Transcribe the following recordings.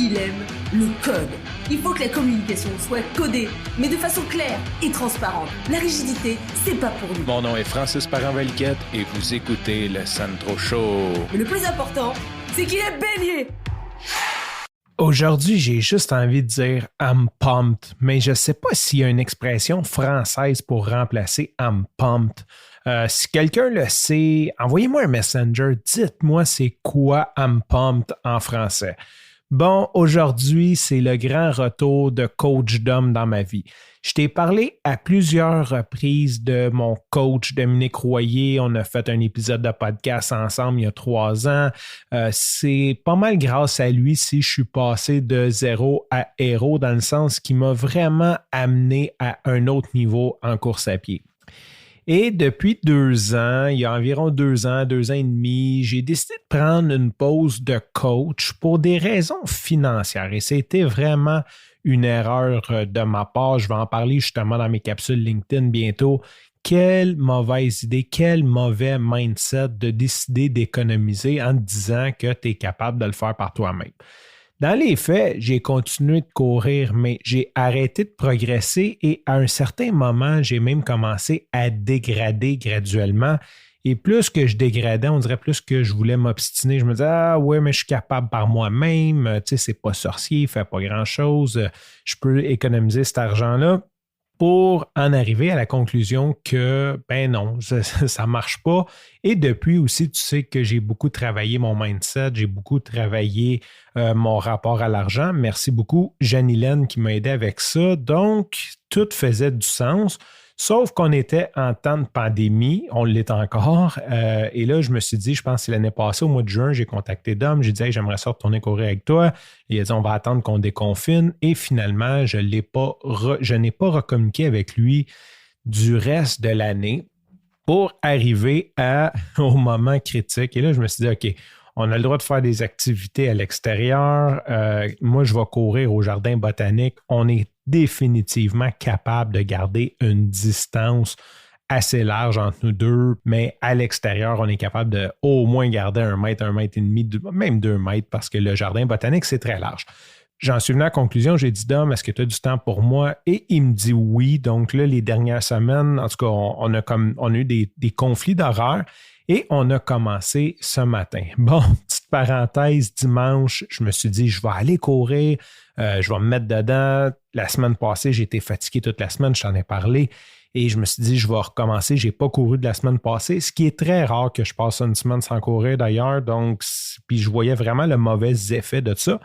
il aime le code. Il faut que la communication soit codée, mais de façon claire et transparente. La rigidité, c'est pas pour nous. Mon nom est Francis Parent-Valquette et vous écoutez le Sandro Show. Mais le plus important, c'est qu'il est bélier. Aujourd'hui, j'ai juste envie de dire « I'm pumped », mais je ne sais pas s'il y a une expression française pour remplacer « I'm pumped ». Si quelqu'un le sait, envoyez-moi un messenger, dites-moi c'est quoi « I'm pumped » en français. Bon, aujourd'hui, c'est le grand retour de Coach Dom dans ma vie. Je t'ai parlé à plusieurs reprises de mon coach Dominique Royer. On a fait un épisode de podcast ensemble il y a 3 ans. C'est pas mal grâce à lui si je suis passé de zéro à héros dans le sens qu'il m'a vraiment amené à un autre niveau en course à pied. Et depuis 2 ans, il y a environ 2 ans, 2 ans et demi, j'ai décidé de prendre une pause de coach pour des raisons financières. Et c'était vraiment une erreur de ma part. Je vais en parler justement dans mes capsules LinkedIn bientôt. Quelle mauvaise idée, quel mauvais mindset de décider d'économiser en te disant que tu es capable de le faire par toi-même. Dans les faits, j'ai continué de courir, mais j'ai arrêté de progresser et à un certain moment, j'ai même commencé à dégrader graduellement. Et plus que je dégradais, on dirait plus que je voulais m'obstiner. Je me disais, ah ouais, mais je suis capable par moi-même, tu sais, c'est pas sorcier, il fait pas grand-chose, je peux économiser cet argent-là. Pour en arriver à la conclusion que, ben non, ça marche pas. Et depuis aussi, tu sais que j'ai beaucoup travaillé mon mindset, j'ai beaucoup travaillé mon rapport à l'argent. Merci beaucoup, Jeanne-Hélène, qui m'a aidé avec ça. Donc, tout faisait du sens, sauf qu'on était en temps de pandémie, on l'est encore. Et là, je me suis dit, je pense que c'est l'année passée, au mois de juin, j'ai contacté Dom, j'ai dit, hey, j'aimerais ça retourner courir avec toi. Il a dit, on va attendre qu'on déconfine. Et finalement, je n'ai pas recommuniqué avec lui du reste de l'année pour arriver au moment critique. Et là, je me suis dit, OK, on a le droit de faire des activités à l'extérieur. Moi, je vais courir au jardin botanique. On est définitivement capable de garder une distance assez large entre nous deux, mais à l'extérieur, on est capable de au moins garder 1 mètre, 1 mètre et demi, même 2 mètres, parce que le jardin botanique, c'est très large. J'en suis venu à la conclusion, j'ai dit, Dom, est-ce que tu as du temps pour moi? Et il me dit oui. Donc là, les dernières semaines, en tout cas, on a eu des conflits d'horaires et on a commencé ce matin. Bon, petite parenthèse, dimanche, je me suis dit, je vais aller courir, je vais me mettre dedans. La semaine passée, j'ai été fatigué toute la semaine, je t'en ai parlé. Et je me suis dit, je vais recommencer. Je n'ai pas couru de la semaine passée, ce qui est très rare que je passe une semaine sans courir d'ailleurs. Donc, puis je voyais vraiment le mauvais effet de ça.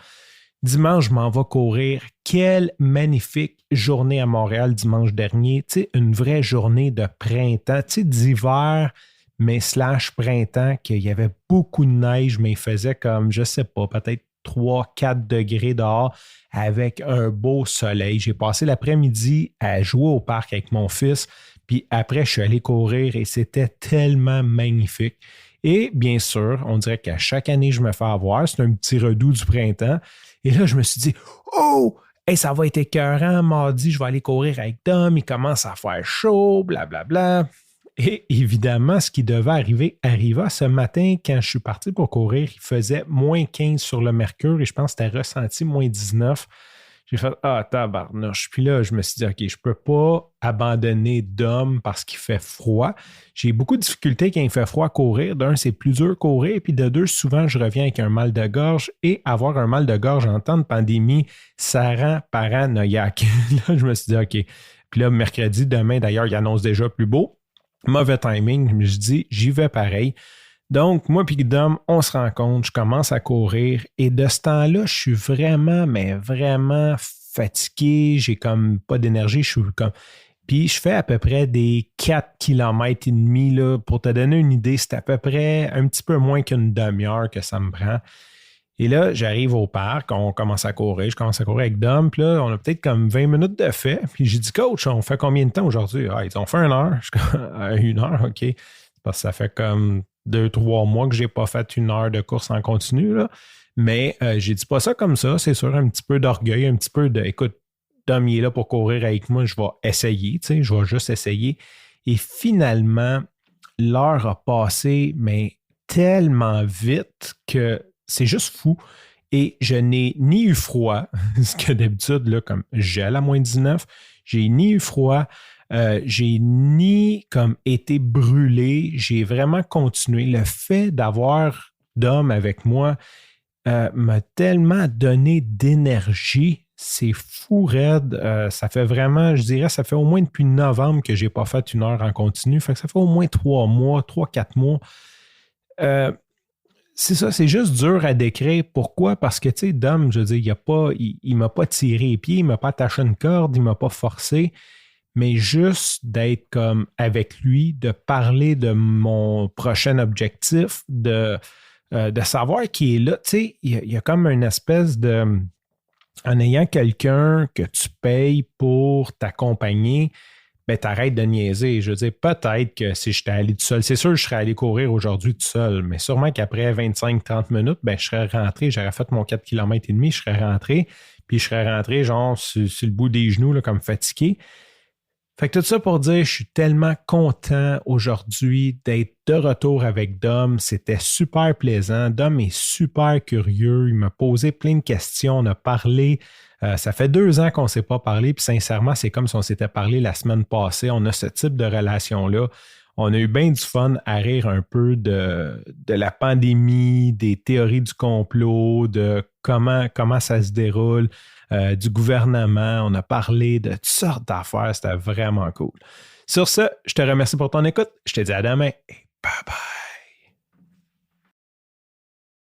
Dimanche, je m'en vais courir. Quelle magnifique journée à Montréal dimanche dernier. Tu sais, une vraie journée de printemps, tu sais, d'hiver, mais / printemps, qu'il y avait beaucoup de neige, mais il faisait comme, je ne sais pas, peut-être 3-4 degrés dehors avec un beau soleil. J'ai passé l'après-midi à jouer au parc avec mon fils, puis après, je suis allé courir et c'était tellement magnifique. Et bien sûr, on dirait qu'à chaque année, je me fais avoir. C'est un petit redout du printemps. Et là, je me suis dit, oh, hey, ça va être écœurant. Mardi, je vais aller courir avec Dom. Il commence à faire chaud, blablabla. Et évidemment, ce qui devait arriver arriva ce matin quand je suis parti pour courir. Il faisait moins 15 sur le mercure et je pense que c'était ressenti moins 19. J'ai fait « Ah, tabarnouche ». Puis là, je me suis dit « OK, je ne peux pas abandonner Dom parce qu'il fait froid ». J'ai beaucoup de difficultés quand il fait froid à courir. D'un, c'est plus dur courir. Puis de deux, souvent, je reviens avec un mal de gorge. Et avoir un mal de gorge en temps de pandémie, ça rend paranoïaque. Là, je me suis dit « OK ». Puis là, mercredi, demain, d'ailleurs, il annonce déjà plus beau. Mauvais timing. Je me suis dit « J'y vais pareil ». Donc, moi et Dom, on se rencontre, je commence à courir et de ce temps-là, je suis vraiment, mais vraiment fatigué. J'ai comme pas d'énergie, je suis comme... Puis, je fais à peu près des 4 km et demi, là. Pour te donner une idée, c'est à peu près un petit peu moins qu'une demi-heure que ça me prend. Et là, j'arrive au parc, on commence à courir, je commence à courir avec Dom, puis là, on a peut-être comme 20 minutes de fait. Puis j'ai dit, coach, on fait combien de temps aujourd'hui? Ah, ils ont fait 1 heure. Je suis comme, 1 heure, OK. Parce que ça fait comme 2-3 mois que je n'ai pas fait 1 heure de course en continu, là. Mais j'ai dit pas ça comme ça, c'est sûr, un petit peu d'orgueil, un petit peu de, écoute, Dom, il est là pour courir avec moi, je vais essayer, tu sais, je vais juste essayer. Et finalement, l'heure a passé, mais tellement vite que c'est juste fou. Et je n'ai ni eu froid, ce que d'habitude, là, comme gèle à moins 19, j'ai ni eu froid, j'ai ni comme été brûlé, j'ai vraiment continué. Le fait d'avoir Dom avec moi m'a tellement donné d'énergie, c'est fou raide. Ça fait vraiment, je dirais, ça fait au moins depuis novembre que je n'ai pas fait 1 heure en continu. Fait que ça fait au moins 3 mois, 3-4 mois. C'est ça, c'est juste dur à décrire. Pourquoi? Parce que, tu sais, Dom, je veux dire, il m'a pas tiré les pieds, il m'a pas attaché une corde, il m'a pas forcé, mais juste d'être comme avec lui, de parler de mon prochain objectif, de savoir qu'il est là. Tu sais, il y a comme une espèce de... En ayant quelqu'un que tu payes pour t'accompagner, ben t'arrêtes de niaiser. Je veux dire, peut-être que si j'étais allé tout seul, c'est sûr que je serais allé courir aujourd'hui tout seul, mais sûrement qu'après 25-30 minutes, ben je serais rentré, j'aurais fait mon 4 km et demi, je serais rentré, puis je serais rentré genre sur le bout des genoux, là, comme fatigué. Fait que tout ça pour dire, je suis tellement content aujourd'hui d'être de retour avec Dom. C'était super plaisant. Dom est super curieux. Il m'a posé plein de questions. On a parlé. Ça fait 2 ans qu'on ne s'est pas parlé. Puis sincèrement, c'est comme si on s'était parlé la semaine passée. On a ce type de relation-là. On a eu bien du fun à rire un peu de la pandémie, des théories du complot, de comment ça se déroule. Du gouvernement, on a parlé de toutes sortes d'affaires, c'était vraiment cool. Sur ce, je te remercie pour ton écoute, je te dis à demain et bye bye.